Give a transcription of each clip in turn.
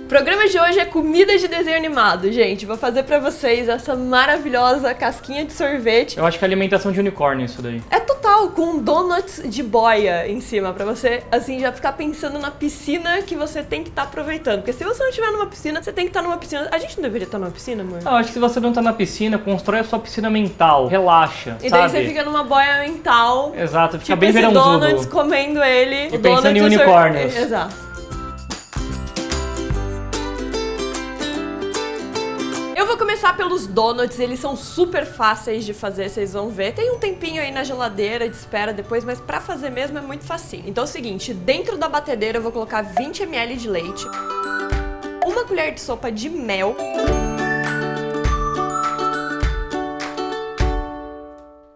O programa de hoje é comida de desenho animado, gente. Vou fazer pra vocês essa maravilhosa casquinha de sorvete. Eu acho que é alimentação de unicórnio isso daí. É total, com donuts de boia em cima, pra você, assim, já ficar pensando na piscina que você tem que estar aproveitando. Porque se você não estiver numa piscina, você tem que estar numa piscina. A gente não deveria estar numa piscina, amor? Eu acho que se você não tá na piscina, constrói a sua piscina mental, relaxa, E sabe? daí você fica numa boia mental. Exato, fica Tipo bem esse verãozudo. donuts, comendo ele. E pensando em unicórnios. Exato. Eu vou começar pelos donuts, eles são super fáceis de fazer, vocês vão ver. Tem um tempinho aí na geladeira de espera depois, mas pra fazer mesmo é muito facinho. Então é o seguinte, dentro da batedeira eu vou colocar 20 ml de leite, uma colher de sopa de mel,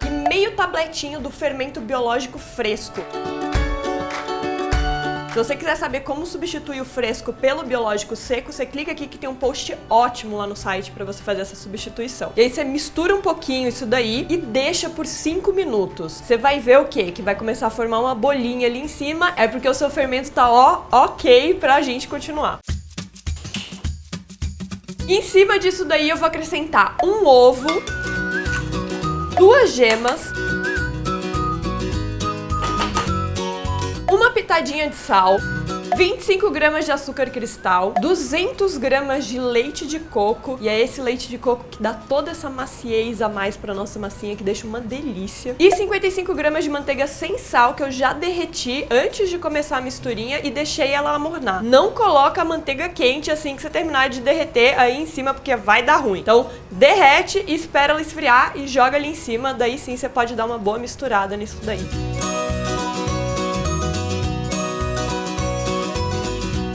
e meio tabletinho do fermento biológico fresco. Se você quiser saber como substituir o fresco pelo biológico seco, você clica aqui que tem um post ótimo lá no site pra você fazer essa substituição. E aí você mistura um pouquinho isso daí e deixa por 5 minutos. Você vai ver o quê? Que vai começar a formar uma bolinha ali em cima. É porque o seu fermento tá ok pra gente continuar. Em cima disso daí eu vou acrescentar um ovo, 2 gemas, uma pitadinha de sal, 25 gramas de açúcar cristal, 200 gramas de leite de coco, e é esse leite de coco que dá toda essa maciez a mais pra nossa massinha, que deixa uma delícia, e 55 gramas de manteiga sem sal, que eu já derreti antes de começar a misturinha e deixei ela amornar. Não coloca a manteiga quente assim que você terminar de derreter aí em cima, porque vai dar ruim. Então derrete e espera ela esfriar e joga ali em cima, daí sim você pode dar uma boa misturada nisso daí.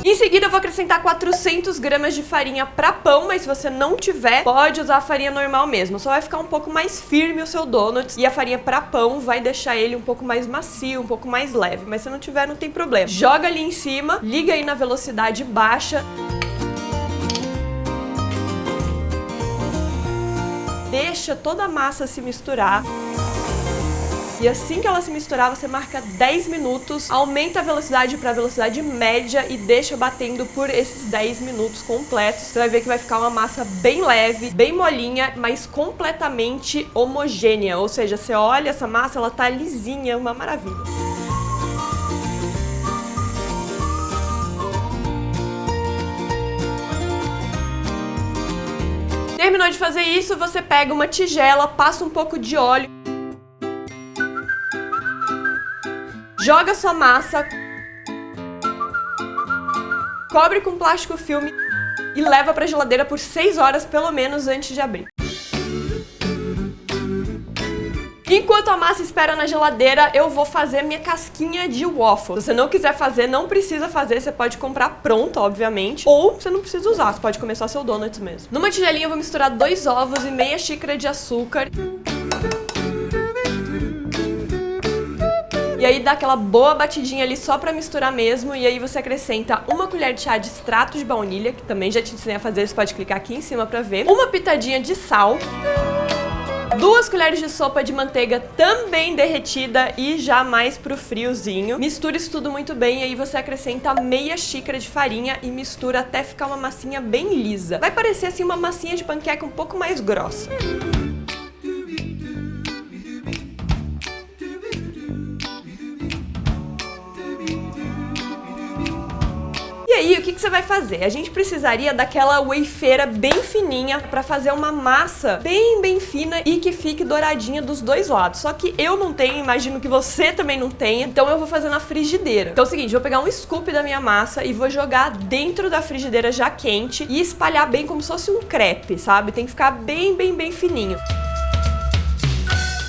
Em seguida eu vou acrescentar 400 gramas de farinha para pão, mas se você não tiver, pode usar a farinha normal mesmo. Só vai ficar um pouco mais firme o seu donut e a farinha para pão vai deixar ele um pouco mais macio, um pouco mais leve. Mas se não tiver, não tem problema. Joga ali em cima, liga aí na velocidade baixa. Deixa toda a massa se misturar. E assim que ela se misturar, você marca 10 minutos, aumenta a velocidade para a velocidade média e deixa batendo por esses 10 minutos completos. Você vai ver que vai ficar uma massa bem leve, bem molinha, mas completamente homogênea. Ou seja, você olha essa massa, ela tá lisinha, uma maravilha. Terminou de fazer isso, você pega uma tigela, passa um pouco de óleo, joga sua massa, cobre com plástico filme e leva pra geladeira por 6 horas pelo menos antes de abrir. Enquanto a massa espera na geladeira, eu vou fazer minha casquinha de waffle. Se você não quiser fazer, não precisa fazer, você pode comprar pronta, obviamente, ou você não precisa usar, você pode comer só seu donuts mesmo. Numa tigelinha eu vou misturar 2 ovos e meia xícara de açúcar. E aí dá aquela boa batidinha ali só pra misturar mesmo, e aí você acrescenta uma colher de chá de extrato de baunilha, que também já te ensinei a fazer, você pode clicar aqui em cima pra ver, uma pitadinha de sal, 2 colheres de sopa de manteiga também derretida e já mais pro friozinho. Mistura isso tudo muito bem, e aí você acrescenta meia xícara de farinha e mistura até ficar uma massinha bem lisa. Vai parecer assim uma massinha de panqueca um pouco mais grossa. E aí, o que você vai fazer? A gente precisaria daquela wafeira bem fininha pra fazer uma massa bem fina e que fique douradinha dos dois lados. Só que eu não tenho, imagino que você também não tenha, então eu vou fazer na frigideira. Então é o seguinte, eu vou pegar um scoop da minha massa e vou jogar dentro da frigideira já quente e espalhar bem como se fosse um crepe, sabe? Tem que ficar bem fininho.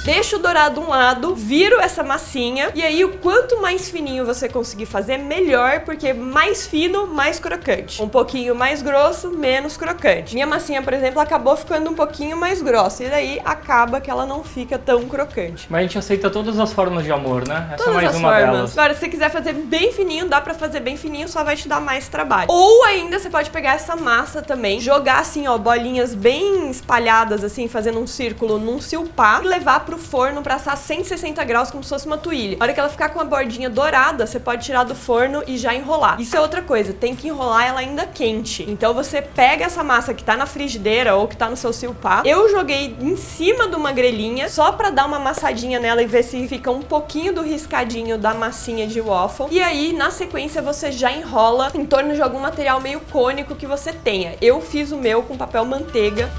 Deixo o dourado um lado, viro essa massinha, e aí o quanto mais fininho você conseguir fazer, melhor, porque mais fino, mais crocante. Um pouquinho mais grosso, menos crocante. Minha massinha, por exemplo, acabou ficando um pouquinho mais grossa, e daí acaba que ela não fica tão crocante. Mas a gente aceita todas as formas de amor, né? Essa Todas é mais as uma formas. delas. Agora, se você quiser fazer bem fininho, dá pra fazer bem fininho, só vai te dar mais trabalho. Ou ainda, você pode pegar essa massa também, jogar assim, ó, bolinhas bem espalhadas, assim, fazendo um círculo num silpá, e levar pro pro forno pra assar 160 graus como se fosse uma tuíla. A hora que ela ficar com a bordinha dourada, você pode tirar do forno e já enrolar. Isso é outra coisa, tem que enrolar ela ainda quente. Então você pega essa massa que tá na frigideira ou que tá no seu silpá. Eu joguei em cima de uma grelhinha só pra dar uma amassadinha nela e ver se fica um pouquinho do riscadinho da massinha de waffle. E aí, na sequência, você já enrola em torno de algum material meio cônico que você tenha. Eu fiz o meu com papel manteiga.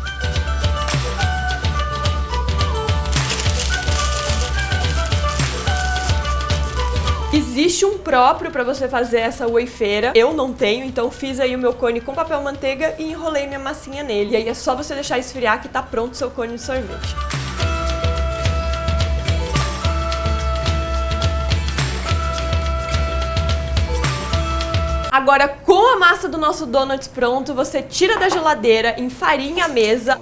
Existe um próprio pra você fazer essa wafeira, eu não tenho, então fiz aí o meu cone com papel manteiga e enrolei minha massinha nele. E aí é só você deixar esfriar que tá pronto o seu cone de sorvete. Agora, com a massa do nosso donuts pronto, você tira da geladeira, enfarinha a mesa.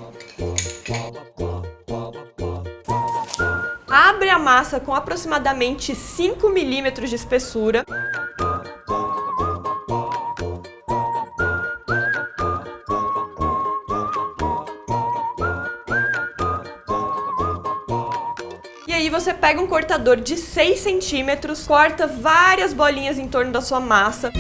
Abre a massa com aproximadamente 5 milímetros de espessura. E aí você pega um cortador de 6 centímetros, corta várias bolinhas em torno da sua massa.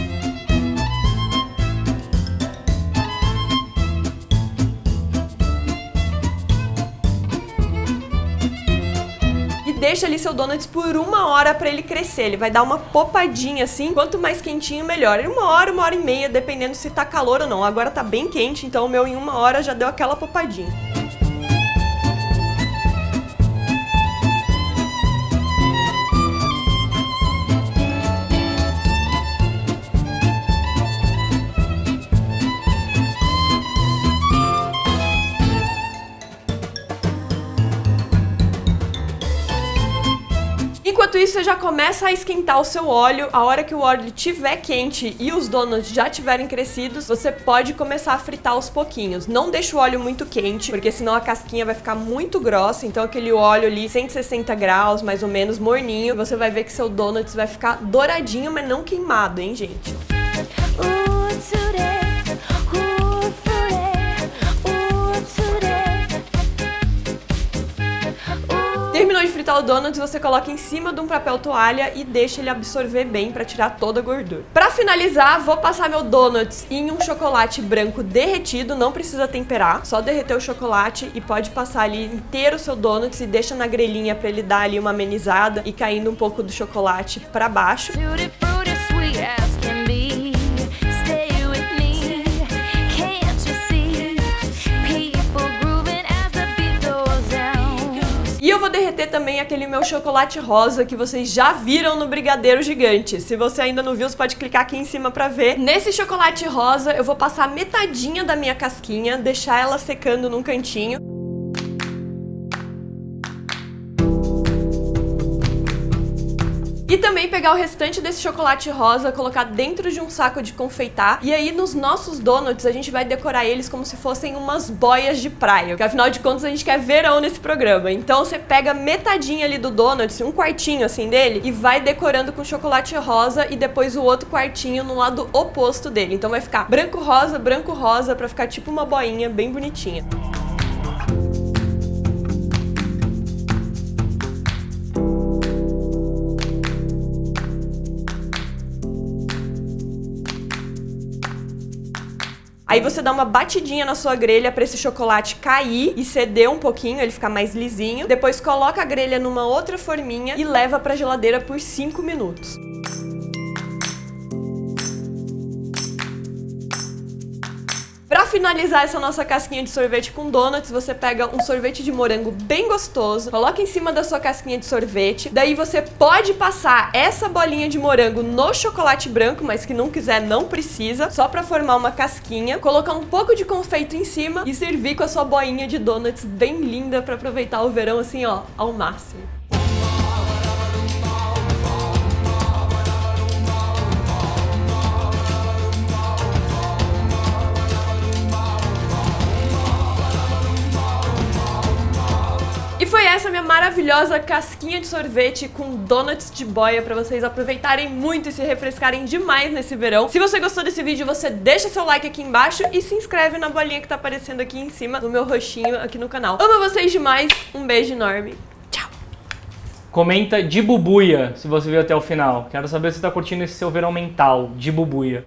Deixa ali seu donuts por 1 hora pra ele crescer, ele vai dar uma popadinha assim, quanto mais quentinho melhor. Em 1 hora, 1 hora e meia, dependendo se tá calor ou não. Agora tá bem quente, então o meu em 1 hora já deu aquela popadinha. Enquanto isso, você já começa a esquentar o seu óleo. A hora que o óleo estiver quente e os donuts já tiverem crescidos, você pode começar a fritar aos pouquinhos. Não deixa o óleo muito quente, porque senão a casquinha vai ficar muito grossa. Então aquele óleo ali, 160 graus, mais ou menos, morninho, você vai ver que seu donuts vai ficar douradinho, mas não queimado, hein, gente? Terminou de fritar o donuts, você coloca em cima de um papel toalha e deixa ele absorver bem para tirar toda a gordura. Para finalizar, vou passar meu donuts em um chocolate branco derretido, não precisa temperar, só derreter o chocolate e pode passar ali inteiro o seu donuts e deixa na grelhinha para ele dar ali uma amenizada e caindo um pouco do chocolate para baixo. E eu vou derreter também aquele meu chocolate rosa que vocês já viram no brigadeiro gigante. Se você ainda não viu, você pode clicar aqui em cima pra ver. Nesse chocolate rosa, eu vou passar metadinha da minha casquinha, deixar ela secando num cantinho. E também pegar o restante desse chocolate rosa, colocar dentro de um saco de confeitar. E aí nos nossos donuts a gente vai decorar eles como se fossem umas boias de praia. Porque afinal de contas a gente quer verão nesse programa. Então você pega metadinha ali do donut, um quartinho assim dele, e vai decorando com chocolate rosa e depois o outro quartinho no lado oposto dele. Então vai ficar branco rosa, pra ficar tipo uma boinha bem bonitinha. Aí você dá uma batidinha na sua grelha para esse chocolate cair e ceder um pouquinho, ele ficar mais lisinho. Depois coloca a grelha numa outra forminha e leva para a geladeira por 5 minutos. Pra finalizar essa nossa casquinha de sorvete com donuts, você pega um sorvete de morango bem gostoso, coloca em cima da sua casquinha de sorvete, daí você pode passar essa bolinha de morango no chocolate branco, mas que não quiser, não precisa, só pra formar uma casquinha, colocar um pouco de confeito em cima e servir com a sua boinha de donuts bem linda pra aproveitar o verão assim, ó, ao máximo. E foi essa minha maravilhosa casquinha de sorvete com donuts de boia pra vocês aproveitarem muito e se refrescarem demais nesse verão. Se você gostou desse vídeo, você deixa seu like aqui embaixo e se inscreve na bolinha que tá aparecendo aqui em cima no meu roxinho aqui no canal. Amo vocês demais, um beijo enorme, tchau! Comenta de bubuia se você viu até o final. Quero saber se você tá curtindo esse seu verão mental de bubuia.